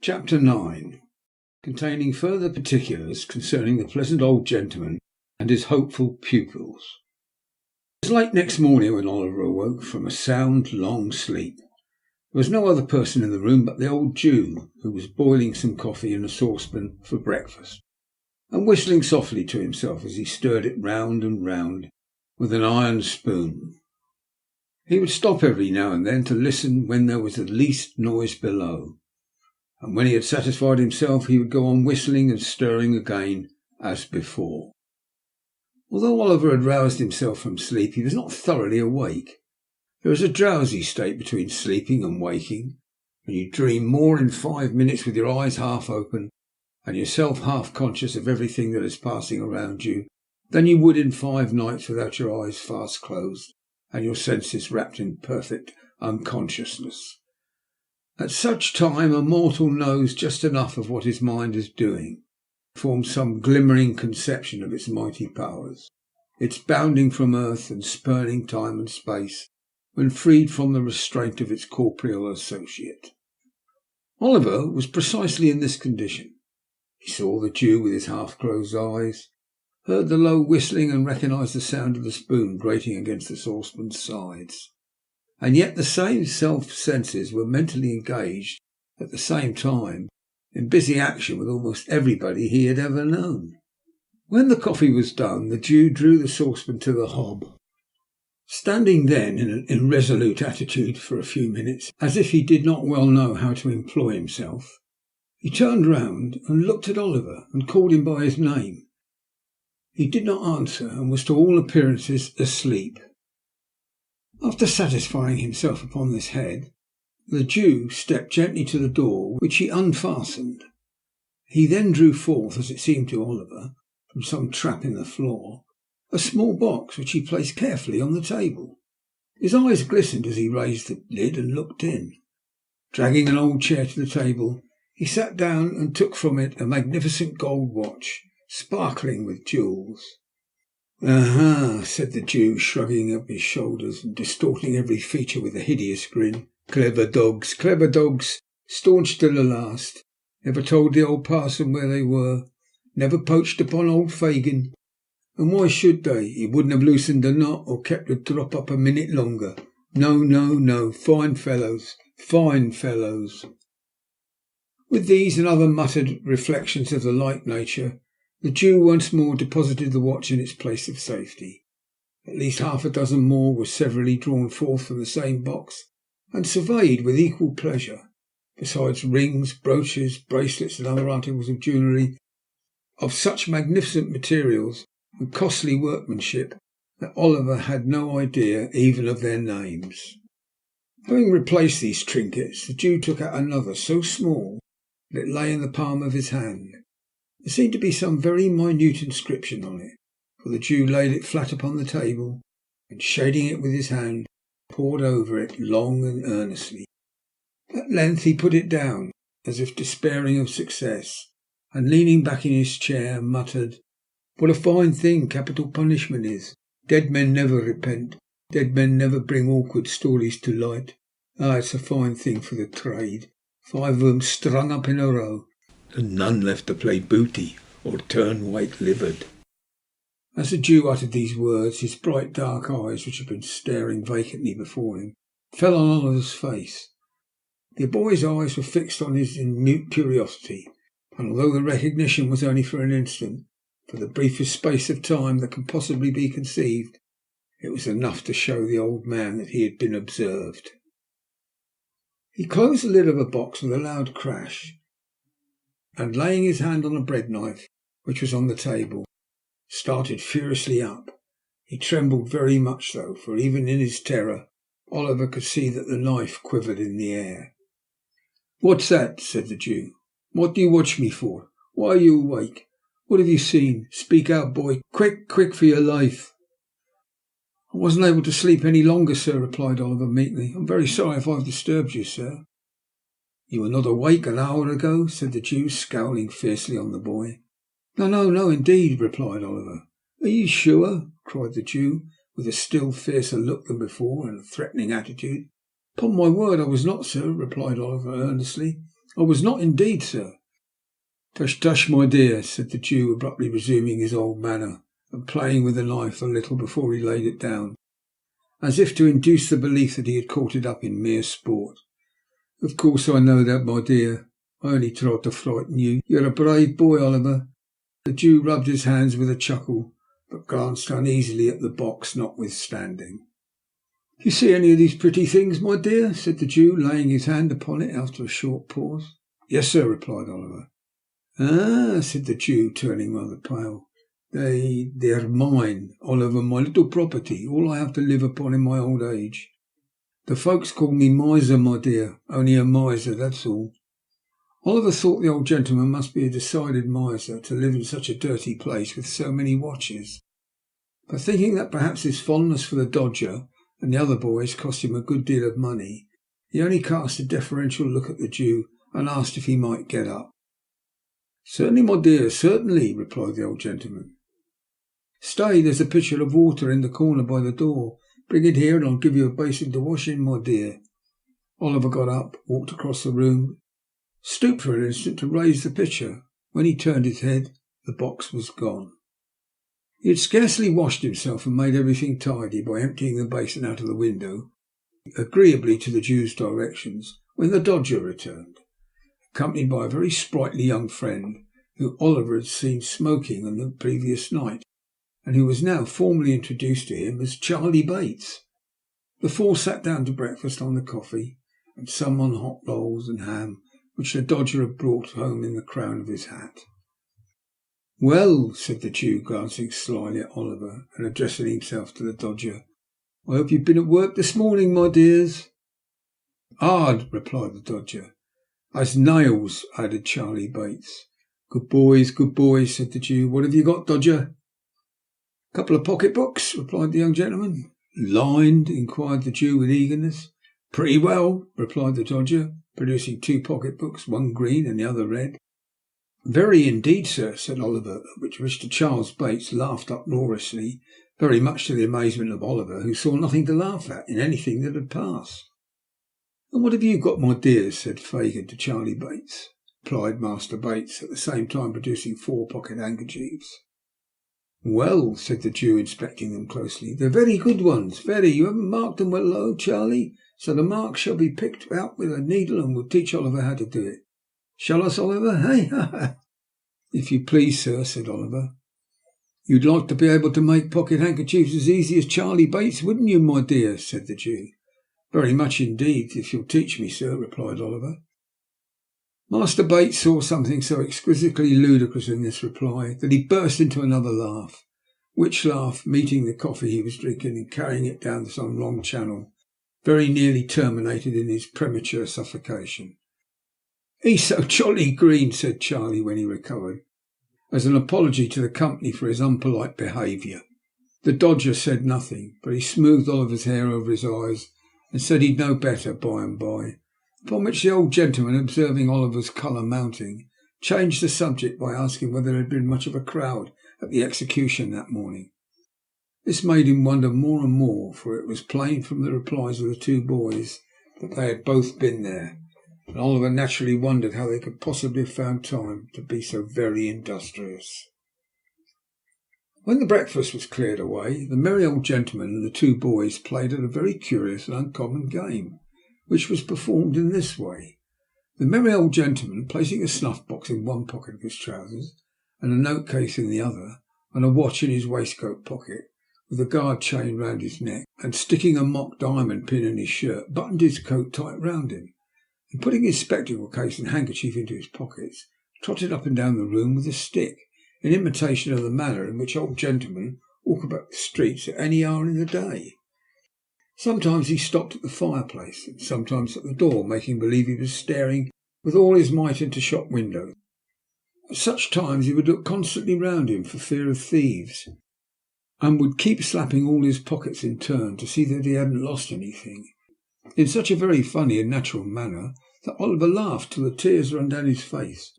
Chapter 9, containing further particulars concerning the pleasant old gentleman and his hopeful pupils. It was late next morning when Oliver awoke from a sound, long sleep. There was no other person in the room but the old Jew, who was boiling some coffee in a saucepan for breakfast, and whistling softly to himself as he stirred it round and round with an iron spoon. He would stop every now and then to listen when there was the least noise below, and when he had satisfied himself he would go on whistling and stirring again as before. Although Oliver had roused himself from sleep, he was not thoroughly awake. There is a drowsy state between sleeping and waking, when you dream more in 5 minutes with your eyes half open and yourself half conscious of everything that is passing around you than you would in 5 nights without your eyes fast closed and your senses wrapped in perfect unconsciousness. At such time a mortal knows just enough of what his mind is doing, forms some glimmering conception of its mighty powers, its bounding from earth and spurning time and space when freed from the restraint of its corporeal associate. Oliver was precisely in this condition. He saw the Jew with his half-closed eyes, heard the low whistling and recognised the sound of the spoon grating against the saucepan's sides. And yet the same self-senses were mentally engaged at the same time in busy action with almost everybody he had ever known. When the coffee was done, the Jew drew the saucepan to the hob. Standing then in an irresolute attitude for a few minutes, as if he did not well know how to employ himself, he turned round and looked at Oliver and called him by his name. He did not answer and was to all appearances asleep. After satisfying himself upon this head, the Jew stepped gently to the door, which he unfastened. He then drew forth, as it seemed to Oliver, from some trap in the floor, a small box which he placed carefully on the table. His eyes glistened as he raised the lid and looked in. Dragging an old chair to the table, he sat down and took from it a magnificent gold watch, sparkling with jewels. "Aha," said the Jew, shrugging up his shoulders and distorting every feature with a hideous grin. Clever dogs, staunched to the last. Never told the old parson where they were. Never poached upon old Fagin. And why should they? He wouldn't have loosened the knot or kept the drop up a minute longer. No. Fine fellows. With these and other muttered reflections of the like nature, the Jew once more deposited the watch in its place of safety. At least half a dozen more were severally drawn forth from the same box and surveyed with equal pleasure, besides rings, brooches, bracelets and other articles of jewellery of such magnificent materials and costly workmanship that Oliver had no idea even of their names. Having replaced these trinkets, the Jew took out another so small that it lay in the palm of his hand. There seemed to be some very minute inscription on it, for the Jew laid it flat upon the table and, shading it with his hand, pored over it long and earnestly. At length he put it down, as if despairing of success, and leaning back in his chair, muttered, "What a fine thing capital punishment is! Dead men never repent. Dead men never bring awkward stories to light. It's a fine thing for the trade. 5 of 'em strung up in a row, and none left to play booty or turn white-livered." As the Jew uttered these words, his bright dark eyes, which had been staring vacantly before him, fell on Oliver's face. The boy's eyes were fixed on his in mute curiosity, and although the recognition was only for an instant, for the briefest space of time that can possibly be conceived, it was enough to show the old man that he had been observed. He closed the lid of a box with a loud crash, and laying his hand on a bread knife which was on the table, started furiously up. He trembled very much though, for even in his terror Oliver could see that the knife quivered in the air. "What's that?" said the Jew. "What do you watch me for? Why are you awake? What have you seen? Speak out, boy. Quick for your life." "I wasn't able to sleep any longer, sir," replied Oliver meekly. "I'm very sorry if I've disturbed you, sir." "You were not awake an hour ago?" said the Jew, scowling fiercely on the boy. No, indeed," replied Oliver. "Are you sure?" cried the Jew, with a still fiercer look than before and a threatening attitude. "Upon my word I was not, sir," replied Oliver earnestly. I was not indeed, sir. Tush, tush, my dear, said the Jew, abruptly resuming his old manner and playing with the knife a little before he laid it down, as if to induce the belief that he had caught it up in mere sport. Of course I know that, my dear. I only tried to frighten you. You're a brave boy, Oliver. The Jew rubbed his hands with a chuckle, but glanced uneasily at the box notwithstanding. Do you see any of these pretty things, my dear? Said the Jew, laying his hand upon it after a short pause. Yes, sir, replied Oliver. Ah, said the Jew, turning rather pale. They're mine, Oliver, my little property, all I have to live upon in my old age. The folks call me miser, my dear, only a miser, that's all. Oliver thought the old gentleman must be a decided miser to live in such a dirty place with so many watches. But thinking that perhaps his fondness for the Dodger and the other boys cost him a good deal of money, he only cast a deferential look at the Jew and asked if he might get up. Certainly, my dear, certainly, replied the old gentleman. Stay, there's a pitcher of water in the corner by the door. Bring it here and I'll give you a basin to wash in, my dear. Oliver got up, walked across the room, stooped for an instant to raise the pitcher. When he turned his head, the box was gone. He had scarcely washed himself and made everything tidy by emptying the basin out of the window, agreeably to the Jew's directions, when the Dodger returned, accompanied by a very sprightly young friend who Oliver had seen smoking on the previous night, and who was now formally introduced to him as Charlie Bates. The four sat down to breakfast on the coffee and some on hot rolls and ham, which the Dodger had brought home in the crown of his hat. Well, said the Jew, glancing slyly at Oliver and addressing himself to the Dodger, I hope you've been at work this morning, my dears. Hard, replied the Dodger. As nails, added Charlie Bates. Good boys, said the Jew. What have you got, Dodger? A couple of pocketbooks, replied the young gentleman. Lined? Inquired the Jew with eagerness. Pretty well, replied the Dodger, producing two pocketbooks, one green and the other red. Very indeed, sir, said Oliver, at which Mr. Charles Bates laughed uproariously, very much to the amazement of Oliver, who saw nothing to laugh at in anything that had passed. And what have you got, my dears? Said Fagin to Charlie Bates, replied Master Bates, at the same time producing 4 pocket handkerchiefs. Well, said the Jew, inspecting them closely, they're very good ones, very. You haven't marked them well low, Charlie, so the marks shall be picked out with a needle and we'll teach Oliver how to do it. Shall us, Oliver? Hey, ha, ha. If you please, sir, said Oliver. You'd like to be able to make pocket handkerchiefs as easy as Charlie Bates, wouldn't you, my dear? Said the Jew. Very much indeed, if you'll teach me, sir, replied Oliver. Master Bates saw something so exquisitely ludicrous in this reply that he burst into another laugh, which laugh, meeting the coffee he was drinking and carrying it down some long channel, very nearly terminated in his premature suffocation. He's so jolly green, said Charlie when he recovered, as an apology to the company for his unpolite behaviour. The Dodger said nothing, but he smoothed Oliver's hair over his eyes and said he'd know better by and by, upon which the old gentleman, observing Oliver's colour mounting, changed the subject by asking whether there had been much of a crowd at the execution that morning. This made him wonder more and more, for it was plain from the replies of the two boys that they had both been there, and Oliver naturally wondered how they could possibly have found time to be so very industrious. When the breakfast was cleared away, the merry old gentleman and the two boys played at a very curious and uncommon game, which was performed in this way. The merry old gentleman, placing a snuff-box in one pocket of his trousers and a note-case in the other, and a watch in his waistcoat pocket, with a guard chain round his neck, and sticking a mock diamond pin in his shirt, buttoned his coat tight round him, and putting his spectacle case and handkerchief into his pockets, trotted up and down the room with a stick, in imitation of the manner in which old gentlemen walk about the streets at any hour in the day. Sometimes he stopped at the fireplace, and sometimes at the door, making believe he was staring with all his might into shop windows. At such times he would look constantly round him for fear of thieves, and would keep slapping all his pockets in turn to see that he hadn't lost anything, in such a very funny and natural manner that Oliver laughed till the tears ran down his face.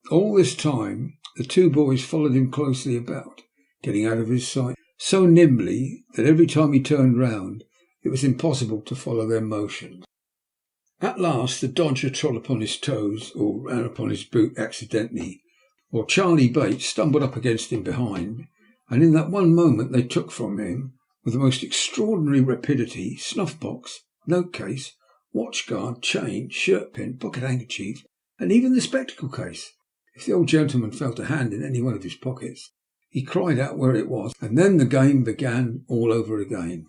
All this time the two boys followed him closely about, getting out of his sight so nimbly that every time he turned round it was impossible to follow their motions. At last the dodger trod upon his toes or ran upon his boot accidentally, while Charlie Bates stumbled up against him behind, and in that one moment they took from him, with the most extraordinary rapidity, snuff-box, note-case, watch-guard, chain, shirt-pin, pocket-handkerchief, and even the spectacle case. If the old gentleman felt a hand in any one of his pockets, he cried out where it was, and then the game began all over again.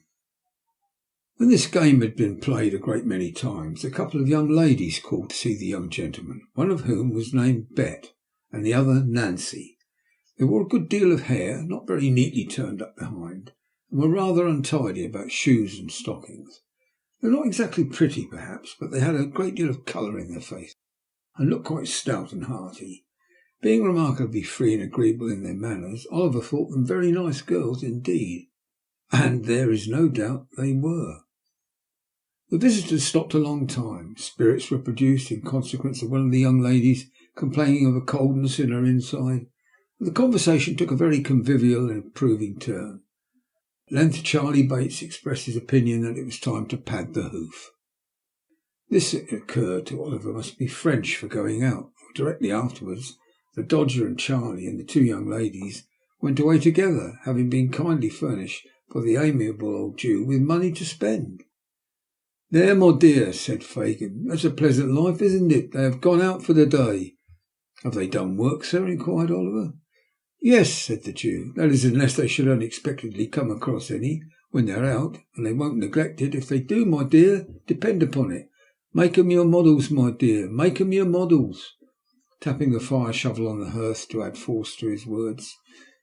When this game had been played a great many times, a couple of young ladies called to see the young gentleman, one of whom was named Bet, and the other Nancy. They wore a good deal of hair, not very neatly turned up behind, and were rather untidy about shoes and stockings. They were not exactly pretty, perhaps, but they had a great deal of colour in their face, and looked quite stout and hearty. Being remarkably free and agreeable in their manners, Oliver thought them very nice girls indeed, and there is no doubt they were. The visitors stopped a long time. Spirits were produced in consequence of one of the young ladies complaining of a coldness in her inside, and the conversation took a very convivial and approving turn. At length Charlie Bates expressed his opinion that it was time to pad the hoof. This, it occurred to Oliver, must be French for going out, for directly afterwards the Dodger and Charlie and the two young ladies went away together, having been kindly furnished by the amiable old Jew with money to spend. "There, my dear," said Fagin, "that's a pleasant life, isn't it? They have gone out for the day." "Have they done work, sir?" inquired Oliver. "Yes," said the Jew. "That is, unless they should unexpectedly come across any when they're out, and they won't neglect it. If they do, my dear, depend upon it, make 'em your models, my dear, make 'em your models." Tapping the fire shovel on the hearth to add force to his words,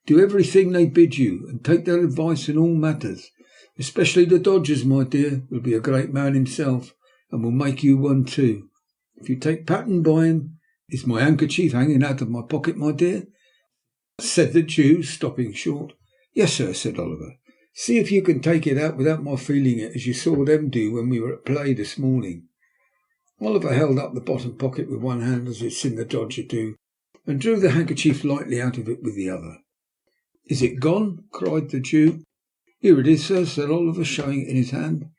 "do everything they bid you, and take their advice in all matters. Especially the Dodger's, my dear, will be a great man himself, and will make you one too. If you take pattern by him, is my handkerchief hanging out of my pocket, my dear?" said the Jew, stopping short. "Yes, sir," said Oliver. "See if you can take it out without my feeling it, as you saw them do when we were at play this morning." Oliver held up the bottom pocket with one hand, as he had seen the Dodger do, and drew the handkerchief lightly out of it with the other. "Is it gone?" cried the Jew. "Here it is, sir," said Oliver, showing it in his hand.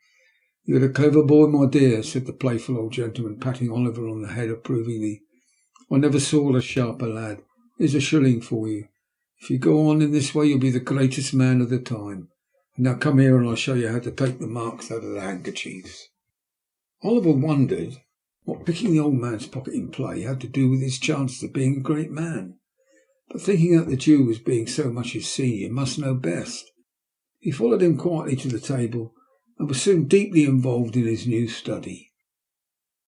"You're a clever boy, my dear," said the playful old gentleman, patting Oliver on the head approvingly. "I never saw a sharper lad. Here's a shilling for you. If you go on in this way you'll be the greatest man of the time. And now come here and I'll show you how to take the marks out of the handkerchiefs." Oliver wondered what picking the old man's pocket in play had to do with his chances of being a great man, but thinking that the Jew, was being so much his senior, must know best, he followed him quietly to the table and was soon deeply involved in his new study.